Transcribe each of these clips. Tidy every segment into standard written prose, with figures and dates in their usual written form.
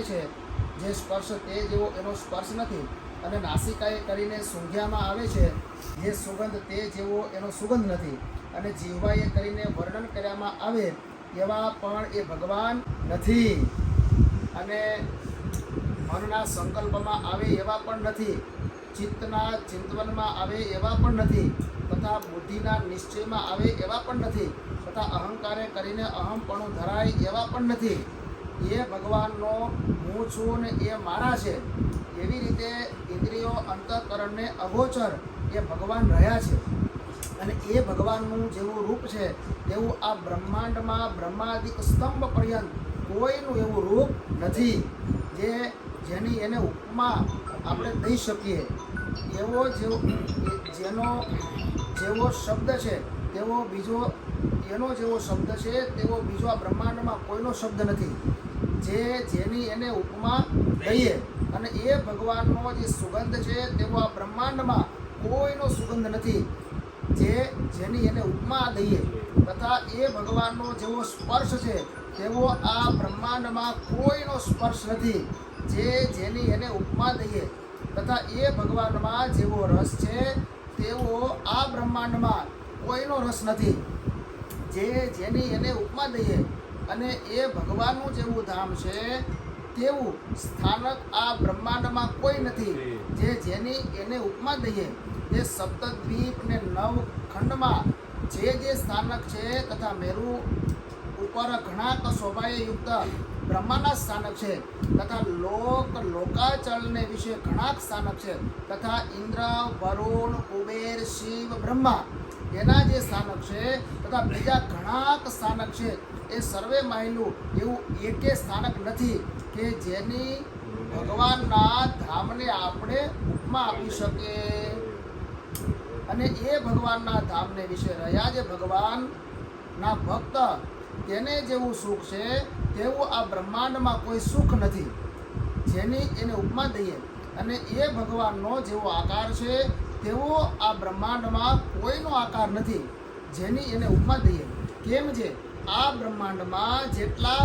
છે જે સ્પર્શ તે જેવો એનો સ્પર્શ નથી, અને નાસિકાએ કરીને સૂંઘ્યામાં આવે છે જે સુગંધ તે જેવો એનો સુગંધ નથી, અને જીહવાએ કરીને વર્ણન કર્યામાં આવે એવા પણ એ ભગવાન નથી, અને મનના સંકલ્પમાં આવે એવા પણ નથી, ચિત્તના ચિંતવનમાં આવે એવા પણ નથી, તથા બુદ્ધિના નિશ્ચયમાં આવે એવા પણ નથી, તથા અહંકારે કરીને અહમપણું ધરાય એવા પણ નથી. એ ભગવાનનો હું છું ને એ મારા છે એવી રીતે ઇન્દ્રિયો અંતઃકરણને અગોચર એ ભગવાન રહ્યા છે. અને એ ભગવાનનું જેવું રૂપ છે તેવું આ બ્રહ્માંડમાં બ્રહ્માદિક સ્તંભ પર્યંત કોઈનું એવું રૂપ નથી જેની એને ઉપમા આપણે દઈ શકીએ. એવો જેનો જેવો શબ્દ છે તેવો બીજો એનો જેવો શબ્દ છે તેવો બીજો આ બ્રહ્માંડમાં કોઈનો શબ્દ નથી જેની એને ઉપમા દઈએ. અને એ ભગવાનનો જે સુગંધ છે તેવો આ બ્રહ્માંડમાં કોઈનો સુગંધ નથી જેની એને ઉપમા દઈએ. તથા એ ભગવાનનો જેવો સ્પર્શ છે તેવો આ બ્રહ્માંડમાં કોઈનો સ્પર્શ નથી જેની એને ઉપમા દઈએ. તથા એ ભગવાનમાં જેવો રસ છે તેવો આ બ્રહ્માંડમાં કોઈનો રસ નથી જેની એને ઉપમા દઈએ. અને એ ભગવાનનું જેવું ધામ છે તેવું સ્થાનક આ બ્રહ્માંડમાં કોઈ નથી જેની એને ઉપમા દઈએ. તે સપ્તદ્વીપ ને 9 ખંડમાં જે સ્થાનક છે તથા મેરુ ઉપર ઘણા શોભાએ યુક્ત બ્રહ્માના સ્થાનક છે, તથા લોકાચળને વિશે ઘણા સ્થાનક છે, તથા ઇન્દ્ર, વરુણ, કુબેર, શિવ, બ્રહ્મા એના જે સ્થાનક છે, તથા બીજા ઘણા સ્થાનક છે. એ સર્વે માયલું એવું એકે સ્થાનક નથી કે જેની ભગવાનના ધામને આપણે ઉપમા આપી શકીએ. અને એ ભગવાનના ધામને વિશે રહ્યા જે ભગવાનના ભક્ત તેને જેવું સુખ છે તેવું આ બ્રહ્માંડમાં કોઈ સુખ નથી જેની એને ઉપમા દઈએ. અને એ ભગવાનનો જેવો આકાર છે તેવો આ બ્રહ્માંડમાં કોઈનો આકાર નથી જેની એને ઉપમા દઈએ. કેમ છે આ બ્રહ્માંડમાં જેટલા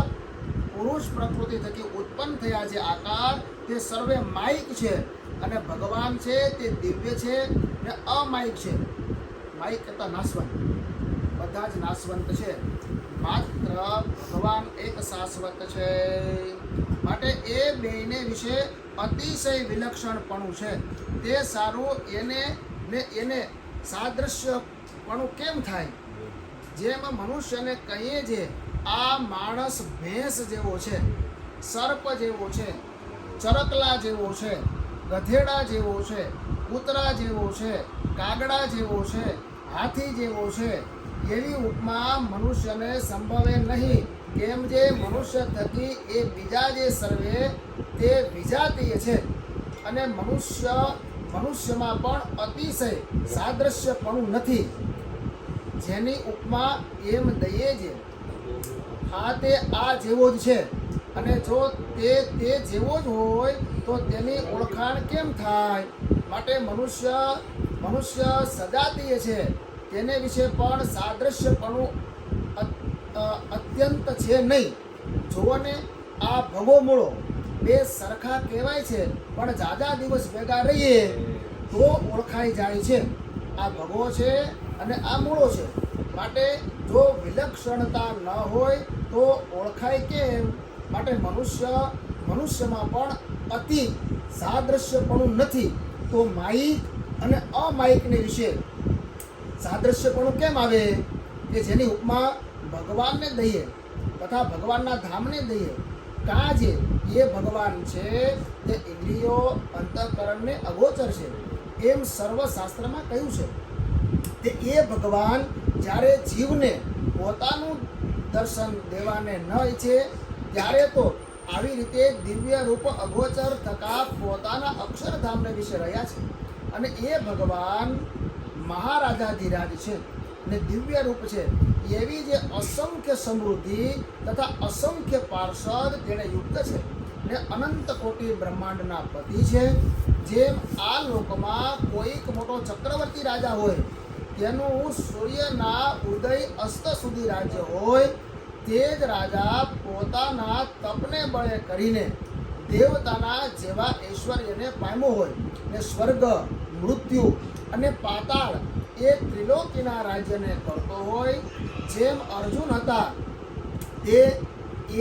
પુરુષ પ્રકૃતિ થકી ઉત્પન્ન થયા છે આકાર તે સર્વે માયિક છે, અને ભગવાન છે તે દિવ્ય છે ને અમાયિક છે. માયિક કરતા નાશવંત, બધા જ નાશવંત છે, માત્ર ભગવાન એક શાશ્વત છે. માટે એ બેયને વિશે અતિશય વિલક્ષણપણું છે. તે સારું એને સાદૃશ્યપણું કેમ થાય? જેમ મનુષ્યને કહીએ છે આ માણસ ભેંસ જેવો છે, સર્પ જેવો છે, ચરકલા જેવો છે, ગધેડા જેવો છે, કૂતરા જેવો છે, કાગડા જેવો છે, હાથી જેવો છે, એવી ઉપમા મનુષ્યને સંભવે નહીં. કેમ જે મનુષ્ય થકી એ બીજા જે સર્વે તે વિજાતીય છે, અને મનુષ્યમાં પણ અતિશય સાદૃશ્યપણું નથી જેની ઉપમા એમ દઈએ છે. આ તે આ જેવો જ છે, અને જો તે જેવો જ હોય તો તેની ઓળખાણ કેમ થાય? માટે મનુષ્ય સજાતીય છે, તેને વિશે પણ સાદૃશ્યપણું અત્યંત છે નહીં. જોને આ ભગો મૂળો બે સરખા કહેવાય છે, પણ જાજા દિવસ ભેગા રહીએ તો ઓળખાઈ જાય છે. આ ભગો છે અને આ મૂળો છે. માટે જો વિલક્ષણતા ન હોય તો ઓળખાય કેમ? માટે મનુષ્યમાં પણ અતિ સાદૃશ્યપણું નથી. તો માયિક અને અમાયિકને વિશે સાદૃશ્યપણું કેમ આવે? કે જેની ઉપમા ભગવાનને દઈએ તથા ભગવાનના ધામને દઈએ. જે એ ભગવાન છે તે ઇન્દ્રિયો અંતઃકરણને અગોચર છે એમ સર્વશાસ્ત્રમાં કહ્યું છે. તે એ ભગવાન જ્યારે જીવને પોતાનું દર્શન દેવાને ન ઈચ્છે ત્યારે તો આવી રીતે દિવ્ય રૂપ અગોચર થકા પોતાના અક્ષરધામને વિશે રહ્યા છે. અને એ ભગવાન મહારાજાધિરાજ છે ને દિવ્ય રૂપ છે. એવી જે અસંખ્ય સમૃદ્ધિ તથા અસંખ્ય પાર્ષદ તેને યુક્ત છે ને અનંત કોટી બ્રહ્માંડના પતિ છે. જેમ આ લોકમાં કોઈક મોટો ચક્રવર્તી રાજા હોય તેનું સૂર્યના ઉદય અસ્ત સુધી રાજ્ય હોય, તે જ રાજા પોતાના તપને બળે કરીને દેવતાના જેવા ઐશ્વર્યને પામ્યો હોય ને સ્વર્ગ, મૃત્યુ અને પાતાળ એ ત્રિલોકીના રાજ્યને કરતો હોય, જેમ અર્જુન હતા તે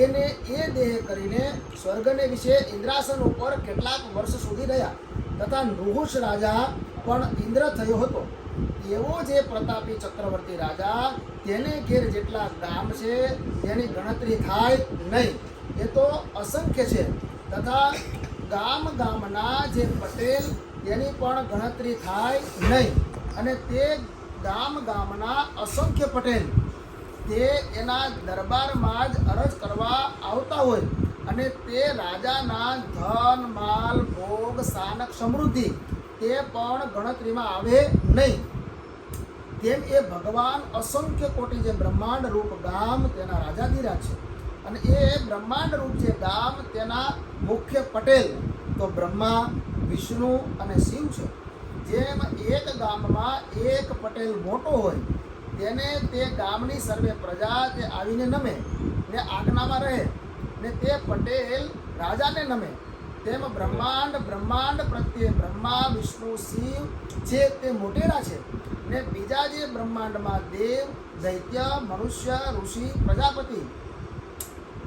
એને એ દેહ કરીને સ્વર્ગને વિશે ઇન્દ્રાસન ઉપર કેટલાક વર્ષ સુધી રહ્યા તથા નૃહુષ રાજા પણ ઇન્દ્ર થયો હતો. એવો જે પ્રતાપી ચક્રવર્તી રાજા, તેને ઘેર જેટલા ગામ છે તેની ગણતરી થાય નહીં, એ તો અસંખ્ય છે. તથા ગામના જે પટેલ તેની પણ ગણતરી થાય નહીં. અને તે ગામના અસંખ્ય પટેલ તે એના દરબારમાં જ અરજ કરવા આવતા હોય અને તે રાજાના ધન, માલ, ભોગ, શાનક, સમૃદ્ધિ તે પણ ગણતરીમાં આવે નહીં. તેમ એ ભગવાન અસંખ્ય કોટી જે બ્રહ્માંડ રૂપ ગામ તેના રાજાધિરાજ છે અને એ બ્રહ્માંડ રૂપ જે ગામ તેના મુખ્ય પટેલ તો બ્રહ્મા, વિષ્ણુ અને શિવ છે. જેમ એક ગામમાં એક પટેલ મોટો હોય તેને તે ગામની સર્વે પ્રજા તે આવીને નમે ને આજ્ઞામાં રહે ને તે પટેલ રાજાને નમે, તેમ બ્રહ્માંડ પ્રત્યે બ્રહ્મા, વિષ્ણુ, શિવ છે તે મોટેરા છે ને બીજા જે બ્રહ્માંડમાં દેવ, દૈત્ય, મનુષ્ય, ઋષિ, પ્રજાપતિ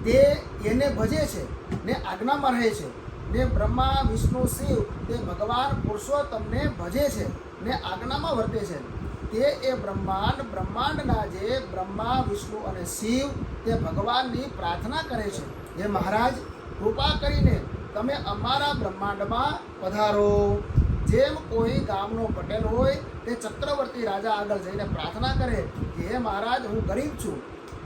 તે એને ભજે છે ને આજ્ઞામાં રહે છે ને બ્રહ્મા, વિષ્ણુ, શિવ તે ભગવાન પુરુષોત્તમને ભજે છે ને આજ્ઞામાં વર્તે છે. તે એ બ્રહ્માંડના જે બ્રહ્મા, વિષ્ણુ અને શિવ તે ભગવાનની પ્રાર્થના કરે છે, હે મહારાજ કૃપા કરીને તમે અમારા બ્રહ્માંડમાં પધારો. જેમ કોઈ ગામનો પટેલ હોય તે ચક્રવર્તી રાજા આગળ જઈને પ્રાર્થના કરે કે હે મહારાજ, હું ગરીબ છું,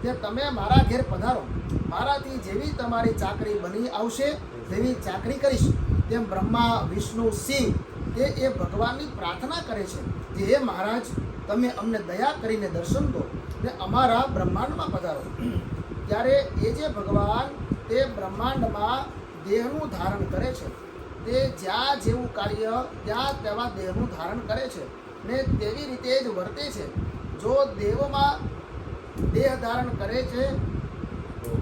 તે તમે મારા ઘેર પધારો, મારાથી જેવી તમારી ચાકરી બની આવશે તેવી ચાકરી કરીશ. તેમ બ્રહ્મા, વિષ્ણુ, શિવ તે એ ભગવાનની પ્રાર્થના કરે છે કે હે મહારાજ, તમે અમને દયા કરીને દર્શન દો ને અમારા બ્રહ્માંડમાં પધારો. ત્યારે એ જે ભગવાન તે બ્રહ્માંડમાં દેહનું ધારણ કરે છે, તે જ્યાં જેવું કાર્ય ત્યાં તેવા દેહનું ધારણ કરે છે ને તેવી રીતે જ વર્તે છે. જો દેવમાં દેહ ધારણ કરે છે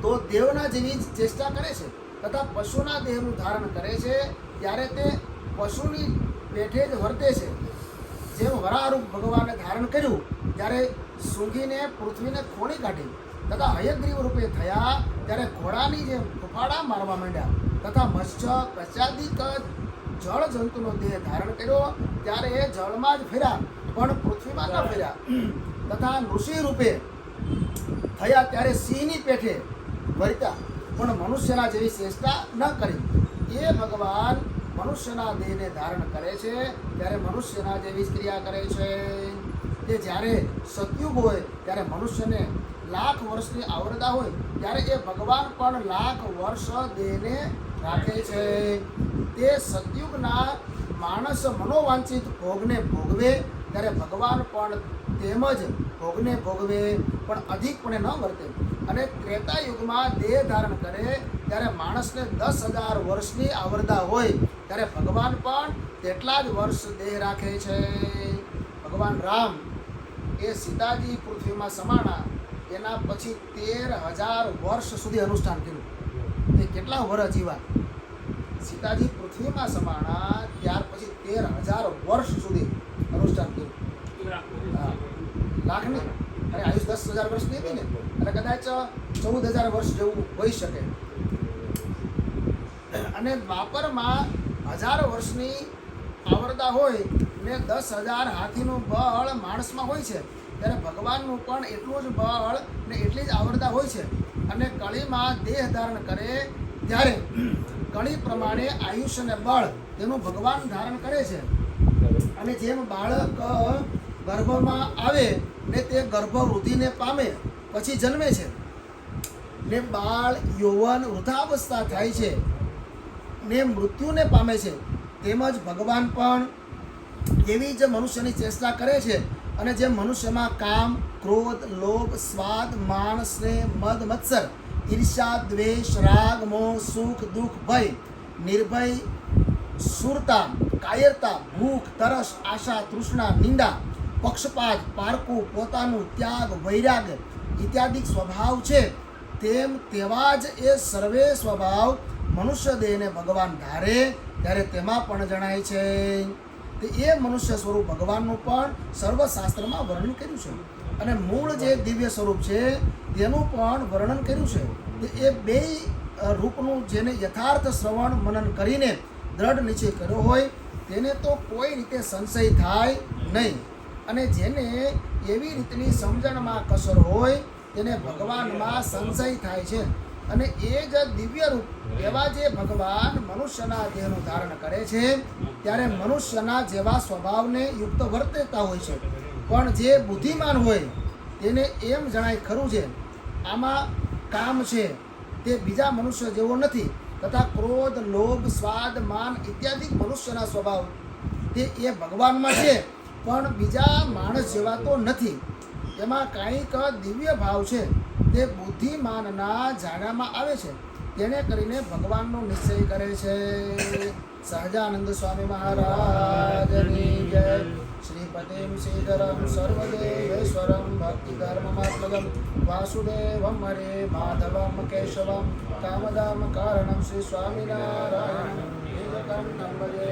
તો દેવના જેવી જ ચેષ્ટા કરે છે તથા પશુના દેહનું ધારણ કરે છે ત્યારે તે પશુની પેઠે જ વર્તે છે. જેમ વરાહરૂપ ભગવાને ધારણ કર્યું ત્યારે સૂંઘીને પૃથ્વીને ખોણી કાઢી તથા હયગ્રીવ રૂપે થયા ત્યારે ઘોડાની જેમ ફૂફાડા મારવા માંડ્યા તથા મત્સ્ય, કચ્છાદિક જળ જંતુનો દેહ ધારણ કર્યો ત્યારે એ જળમાં જ ફર્યા પણ પૃથ્વીમાં ન ફર્યા. તથા ઋષિ રૂપે થયા ત્યારે સિંહની પેઠે વર્ત્યા પણ મનુષ્યના જેવી ચેષ્ટા ન કરી. એ ભગવાન મનુષ્યના દેહને ધારણ કરે છે ત્યારે મનુષ્યના જેવી જ ક્રિયા કરે છે. તે જ્યારે સતયુગ હોય ત્યારે મનુષ્યને લાખ વર્ષની આવરદા હોય ત્યારે એ ભગવાન પણ લાખ વર્ષ દેહને રાખે છે. તે સતયુગના માણસ મનોવાંછિત ભોગને ભોગવે ત્યારે ભગવાન પણ તેમજ ભોગને ભોગવે પણ અધિકપણે ન વર્તે. અને ત્રેતા યુગમાં દેહ ધારણ કરે ત્યારે માણસને 10,000 વર્ષની આવરદા હોય ત્યારે ભગવાન પણ તેટલા જ વર્ષ દેહ રાખે છે. ભગવાન રામ એ સીતાજી પૃથ્વીમાં સમાણા એના પછી 13,000 વર્ષ સુધી અનુષ્ઠાન કર્યું. તે કેટલા વર્ષ જીવા? સીતાજી પૃથ્વીમાં સમાણા ત્યાર પછી 13,000 વર્ષ સુધી અનુષ્ઠાન કર્યું. લાખ નહીં, અરે આયુષ 10,000 વર્ષ નહીં હતી ને, એટલે કદાચ 14,000 વર્ષ જેવું હોઈ શકે. અને દ્વાપરમાં 1000 વર્ષની આવરદા હોય ને 10,000 હાથીનું બળ માણસમાં હોય છે ત્યારે ભગવાનનું પણ એટલું જ બળ ને એટલી જ આવરદા હોય છે. અને કળીમાં દેહ ધારણ કરે ત્યારે કળી પ્રમાણે આયુષ્ય અને બળ તેનું ભગવાન ધારણ કરે છે. અને જેમ બાળક ગર્ભમાં આવે ને તે ગર્ભવૃદ્ધિને પામે પછી જન્મે છે ને બાળ, યૌવન, વૃદ્ધાવસ્થા થાય છે ને મૃત્યુને પામે છે, તેમજ ભગવાન પણ એવી જ મનુષ્યની ચેષ્ટા કરે છે. અને જેમ મનુષ્યમાં કામ, ક્રોધ, લોભ, સ્વાદ, માન, સ્નેહ, મદ, મત્સર, ઈર્ષા, દ્વેષ, રાગ, મોહ, સુખ, દુઃખ, ભય, નિર્ભય, સુરતા, કાયરતા, ભૂખ, તરસ, આશા, તૃષ્ણા, નિંદા, પક્ષપાત, પારકું, પોતાનું, ત્યાગ, વૈરાગ ઇત્યાદિ સ્વભાવ છે, તેમ તેવા જ એ સર્વે સ્વભાવ મનુષ્ય દેહને ભગવાન ધારે ત્યારે તેમાં પણ જણાય છે. તે એ મનુષ્ય સ્વરૂપ ભગવાનનું પણ સર્વશાસ્ત્રમાં વર્ણન કર્યું છે અને મૂળ જે દિવ્ય સ્વરૂપ છે તેનું પણ વર્ણન કર્યું છે. તે એ બેય રૂપનું જેને યથાર્થ શ્રવણ મનન કરીને દ્રઢ નિશ્ચય કર્યો હોય તેને તો કોઈ રીતે સંશય થાય નહીં, અને જેને એવી રીતની સમજણમાં કસર હોય તેને ભગવાનમાં સંશય થાય છે. અને એ જ દિવ્ય રૂપ એવા જે ભગવાન મનુષ્યના દેહનું ધારણ કરે છે ત્યારે મનુષ્યના જેવા સ્વભાવને યુક્ત વર્તતા હોય છે. પણ જે બુદ્ધિમાન હોય તેને એમ જણાય ખરું છે આમાં કામ છે તે બીજા મનુષ્ય જેવો નથી, તથા ક્રોધ, લોભ, સ્વાદ, માન ઇત્યાદિ મનુષ્યના સ્વભાવ તે એ ભગવાનમાં છે પણ બીજા માણસ જેવા તો નથી. એમાં કાંઈક દિવ્ય ભાવ છે તે બુદ્ધિમાનના જાણ્યામાં આવે છે, તેને કરીને ભગવાનનો નિશ્ચય કરે છે. સહજાનંદ સ્વામી મહારાજની જય. શ્રીપતિમ શ્રીધરમ સર્વદેવેશ્વરમ ભક્તિધર્મમાત્મજમ વાસુદેવમ હરે માધવમ કેશવમ કામદામ કારણમ શ્રી સ્વામિનારાયણમ ભજે.